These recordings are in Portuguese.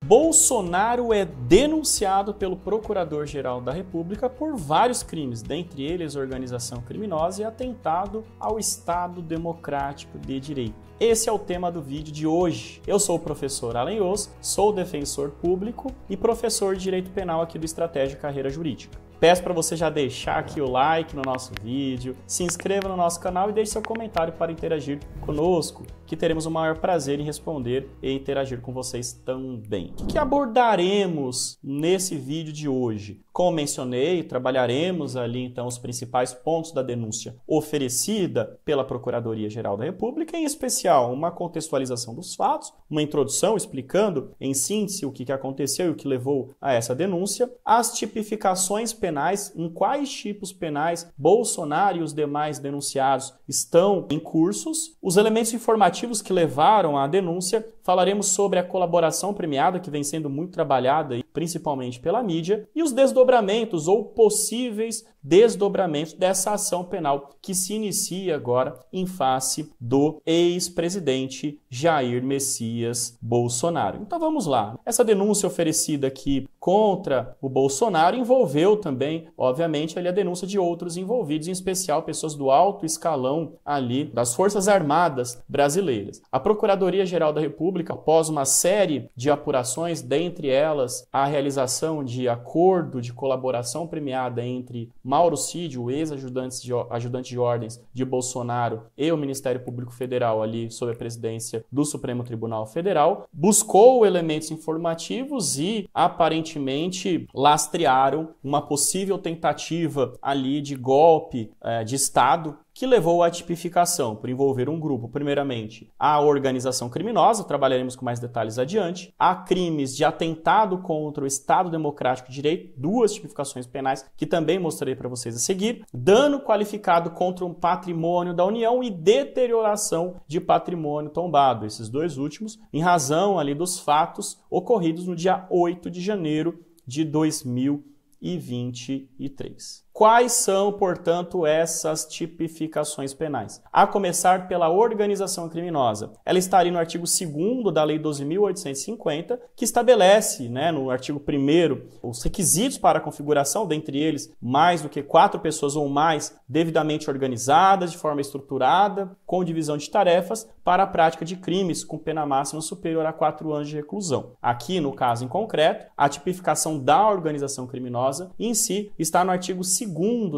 Bolsonaro é denunciado pelo Procurador-Geral da República por vários crimes, dentre eles organização criminosa e atentado ao Estado Democrático de Direito. Esse é o tema do vídeo de hoje. Eu sou o professor Alan Yost, sou defensor público e professor de Direito Penal aqui do Estratégia Carreira Jurídica. Peço para você já deixar aqui o like no nosso vídeo, se inscreva no nosso canal e deixe seu comentário para interagir conosco, que teremos o maior prazer em responder e interagir com vocês também. O que abordaremos nesse vídeo de hoje? Como mencionei, trabalharemos ali então os principais pontos da denúncia oferecida pela Procuradoria-Geral da República, em especial uma contextualização dos fatos, uma introdução explicando em síntese o que aconteceu e o que levou a essa denúncia, as tipificações penais, em quais tipos penais Bolsonaro e os demais denunciados estão em cursos, os elementos informativos que levaram à denúncia, falaremos sobre a colaboração premiada que vem sendo muito trabalhada, principalmente pela mídia, e os desdobramentos ou possíveis desdobramentos dessa ação penal que se inicia agora em face do ex-presidente Jair Messias Bolsonaro. Então vamos lá. Essa denúncia oferecida aqui contra o Bolsonaro envolveu também, obviamente, ali a denúncia de outros envolvidos, em especial pessoas do alto escalão ali das Forças Armadas brasileiras. A Procuradoria-Geral da República, após uma série de apurações, dentre elas a realização de acordo de colaboração premiada entre Mauro Cid, o ex-ajudante de ordens de Bolsonaro, e o Ministério Público Federal ali sob a presidência do Supremo Tribunal Federal, buscou elementos informativos e aparentemente lastrearam uma possível tentativa ali de golpe de Estado que levou à tipificação por envolver um grupo, primeiramente, a organização criminosa, trabalharemos com mais detalhes adiante, há crimes de atentado contra o Estado Democrático de Direito, duas tipificações penais que também mostrarei para vocês a seguir, dano qualificado contra um patrimônio da União e deterioração de patrimônio tombado, esses dois últimos, em razão ali dos fatos ocorridos no dia 8 de janeiro de 2023. Quais são, portanto, essas tipificações penais? A começar pela organização criminosa. Ela está ali no artigo 2º da Lei 12.850, que estabelece, no artigo 1º, os requisitos para a configuração, dentre eles, mais do que 4 pessoas ou mais devidamente organizadas, de forma estruturada, com divisão de tarefas, para a prática de crimes com pena máxima superior a 4 anos de reclusão. Aqui, no caso em concreto, a tipificação da organização criminosa em si está no artigo 2º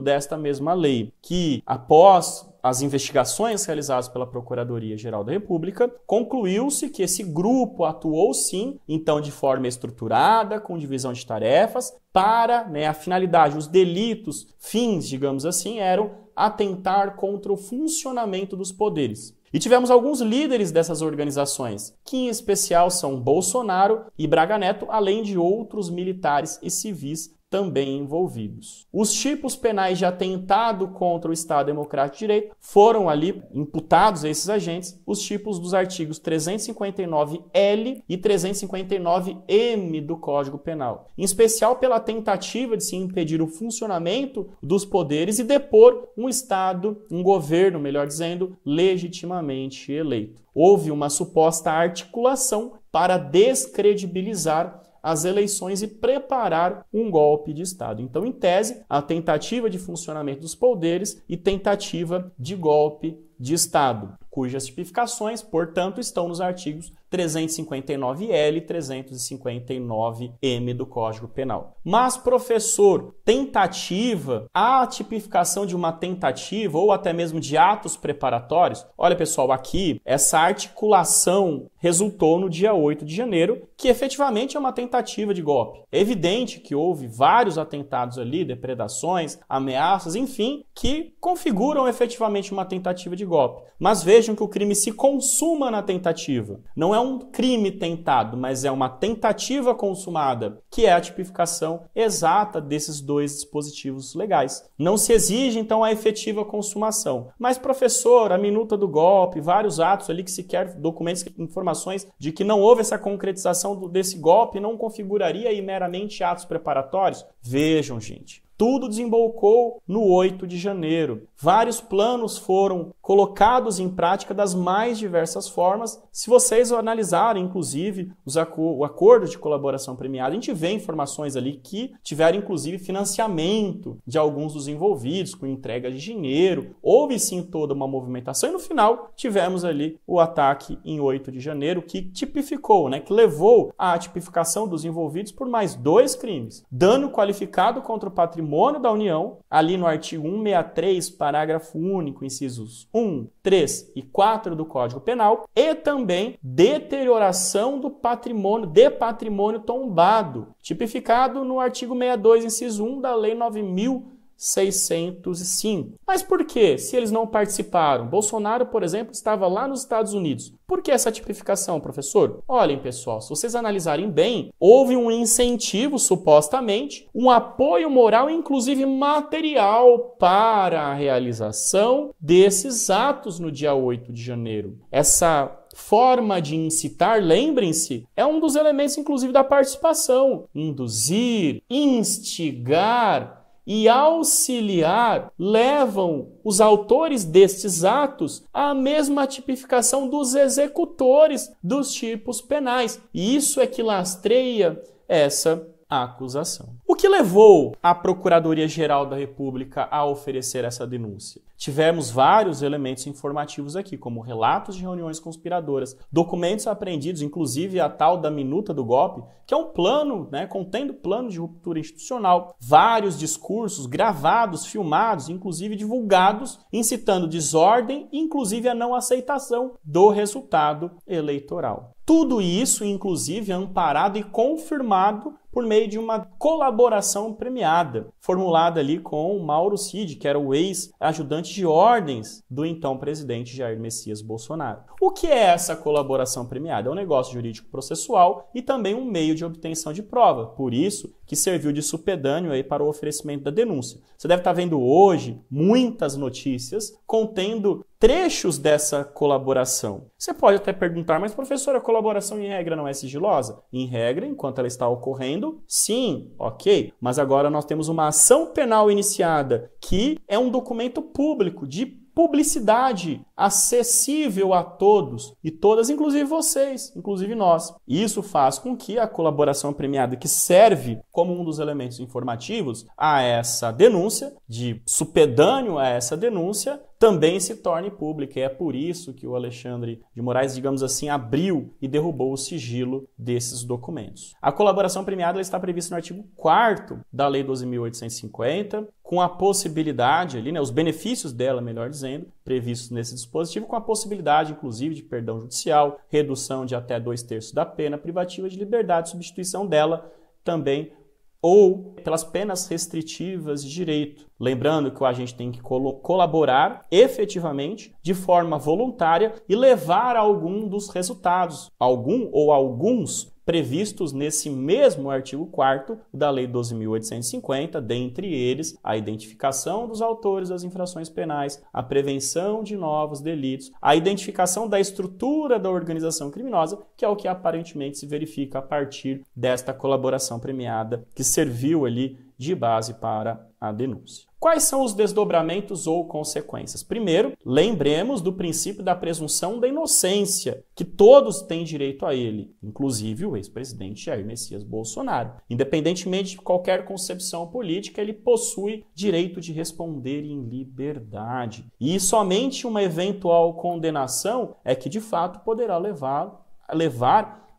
desta mesma lei, que após as investigações realizadas pela Procuradoria-Geral da República, concluiu-se que esse grupo atuou sim, então de forma estruturada, com divisão de tarefas, para a finalidade, os delitos, fins, digamos assim, eram atentar contra o funcionamento dos poderes. E tivemos alguns líderes dessas organizações, que em especial são Bolsonaro e Braga Neto, além de outros militares e civis também envolvidos. Os tipos penais de atentado contra o Estado Democrático de Direito foram ali imputados a esses agentes os tipos dos artigos 359-L e 359-M do Código Penal, em especial pela tentativa de se impedir o funcionamento dos poderes e depor um Estado, um governo, melhor dizendo, legitimamente eleito. Houve uma suposta articulação para descredibilizar as eleições e preparar um golpe de Estado. Então, em tese, a tentativa de funcionamento dos poderes e tentativa de golpe de Estado, cujas tipificações, portanto, estão nos artigos 359-L e 359-M do Código Penal. Mas, professor, tentativa, a tipificação de uma tentativa ou até mesmo de atos preparatórios? Olha, pessoal, aqui essa articulação resultou no dia 8 de janeiro, que efetivamente é uma tentativa de golpe. É evidente que houve vários atentados ali, depredações, ameaças, enfim, que configuram efetivamente uma tentativa de golpe. Mas vejam que o crime se consuma na tentativa. Não é um crime tentado, mas é uma tentativa consumada, que é a tipificação exata desses dois dispositivos legais. Não se exige, então, a efetiva consumação. Mas, professor, a minuta do golpe, vários atos ali que se quer, documentos, informações de que não houve essa concretização desse golpe, não configuraria aí meramente atos preparatórios? Vejam, gente. Tudo desembocou no 8 de janeiro. vários planos foram colocados em prática das mais diversas formas. Se vocês analisarem, inclusive, o acordo de colaboração premiada, a gente vê informações ali que tiveram, inclusive, financiamento de alguns dos envolvidos, com entrega de dinheiro. Houve, sim, toda uma movimentação e, no final, tivemos ali o ataque em 8 de janeiro, que tipificou, que levou à tipificação dos envolvidos por mais 2 crimes. Dano qualificado contra o patrimônio da União, ali no artigo 163, parágrafo único, incisos 1, 3 e 4 do Código Penal, e também deterioração do patrimônio, de patrimônio tombado, tipificado no artigo 62, inciso 1 da Lei 9.605. Mas por quê? Se eles não participaram? Bolsonaro, por exemplo, estava lá nos Estados Unidos. Por que essa tipificação, professor? Olhem, pessoal, se vocês analisarem bem, houve um incentivo, supostamente, um apoio moral, inclusive material, para a realização desses atos no dia 8 de janeiro. Essa forma de incitar, lembrem-se, é um dos elementos, inclusive, da participação. Induzir, instigar e auxiliar levam os autores destes atos à mesma tipificação dos executores dos tipos penais. E isso é que lastreia essa acusação. O que levou a Procuradoria-Geral da República a oferecer essa denúncia? Tivemos vários elementos informativos aqui, como relatos de reuniões conspiradoras, documentos apreendidos, inclusive a tal da minuta do golpe, que é um plano, contendo plano de ruptura institucional, vários discursos gravados, filmados, inclusive divulgados, incitando desordem, inclusive a não aceitação do resultado eleitoral. Tudo isso, inclusive, amparado e confirmado por meio de uma colaboração premiada, formulada ali com o Mauro Cid, que era o ex-ajudante de ordens do então presidente Jair Messias Bolsonaro. O que é essa colaboração premiada? É um negócio jurídico processual e também um meio de obtenção de prova. Por isso que serviu de supedâneo aí para o oferecimento da denúncia. Você deve estar vendo hoje muitas notícias contendo trechos dessa colaboração. Você pode até perguntar, mas professor, a colaboração em regra não é sigilosa? Em regra, enquanto ela está ocorrendo, sim, ok. Mas agora nós temos uma ação penal iniciada, que é um documento público, de publicidade, acessível a todos e todas, inclusive vocês, inclusive nós. Isso faz com que a colaboração premiada, que serve como um dos elementos informativos a essa denúncia, de supedâneo a essa denúncia, também se torne pública. E é por isso que o Alexandre de Moraes, digamos assim, abriu e derrubou o sigilo desses documentos. A colaboração premiada está prevista no artigo 4º da Lei 12.850, com a possibilidade ali, os benefícios dela, melhor dizendo, previstos nesse dispositivo, com a possibilidade, inclusive, de perdão judicial, redução de até 2/3 da pena privativa de liberdade, substituição dela também, ou pelas penas restritivas de direito. Lembrando que o agente tem que colaborar efetivamente, de forma voluntária, e levar a algum dos resultados, algum ou alguns previstos nesse mesmo artigo 4º da Lei 12.850, dentre eles a identificação dos autores das infrações penais, a prevenção de novos delitos, a identificação da estrutura da organização criminosa, que é o que aparentemente se verifica a partir desta colaboração premiada, que serviu ali de base para a denúncia. Quais são os desdobramentos ou consequências? Primeiro, lembremos do princípio da presunção da inocência, que todos têm direito a ele, inclusive o ex-presidente Jair Messias Bolsonaro. Independentemente de qualquer concepção política, ele possui direito de responder em liberdade. E somente uma eventual condenação é que, de fato, poderá levar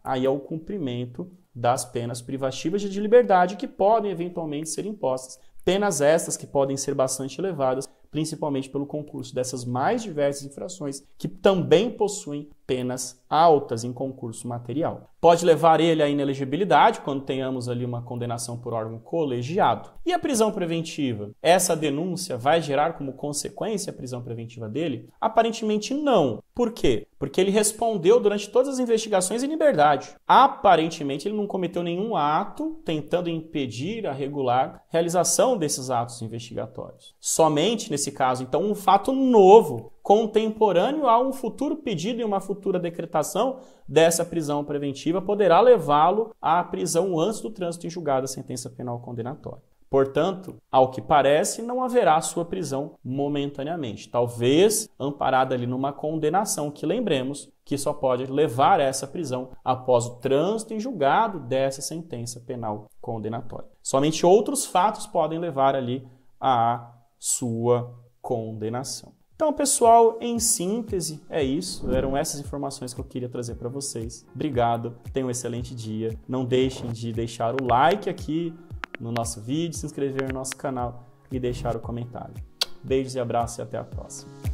aí ao cumprimento das penas privativas de liberdade que podem eventualmente ser impostas. Penas estas que podem ser bastante elevadas, principalmente pelo concurso dessas mais diversas infrações, que também possuem penas altas em concurso material. Pode levar ele à inelegibilidade quando tenhamos ali uma condenação por órgão colegiado. E a prisão preventiva? Essa denúncia vai gerar como consequência a prisão preventiva dele? Aparentemente não. Por quê? Porque ele respondeu durante todas as investigações em liberdade. Aparentemente ele não cometeu nenhum ato tentando impedir a regular realização desses atos investigatórios. Somente nesse caso, então, um fato novo, contemporâneo a um futuro pedido e uma futura decretação dessa prisão preventiva, poderá levá-lo à prisão antes do trânsito em julgado da sentença penal condenatória. Portanto, ao que parece, não haverá sua prisão momentaneamente. Talvez amparada ali numa condenação, que lembremos que só pode levar a essa prisão após o trânsito em julgado dessa sentença penal condenatória. Somente outros fatos podem levar ali à sua condenação. Então, pessoal, em síntese, é isso. Eram essas informações que eu queria trazer para vocês. Obrigado, tenham um excelente dia. Não deixem de deixar o like aqui no nosso vídeo, se inscrever no nosso canal e deixar o comentário. Beijos e abraços e até a próxima.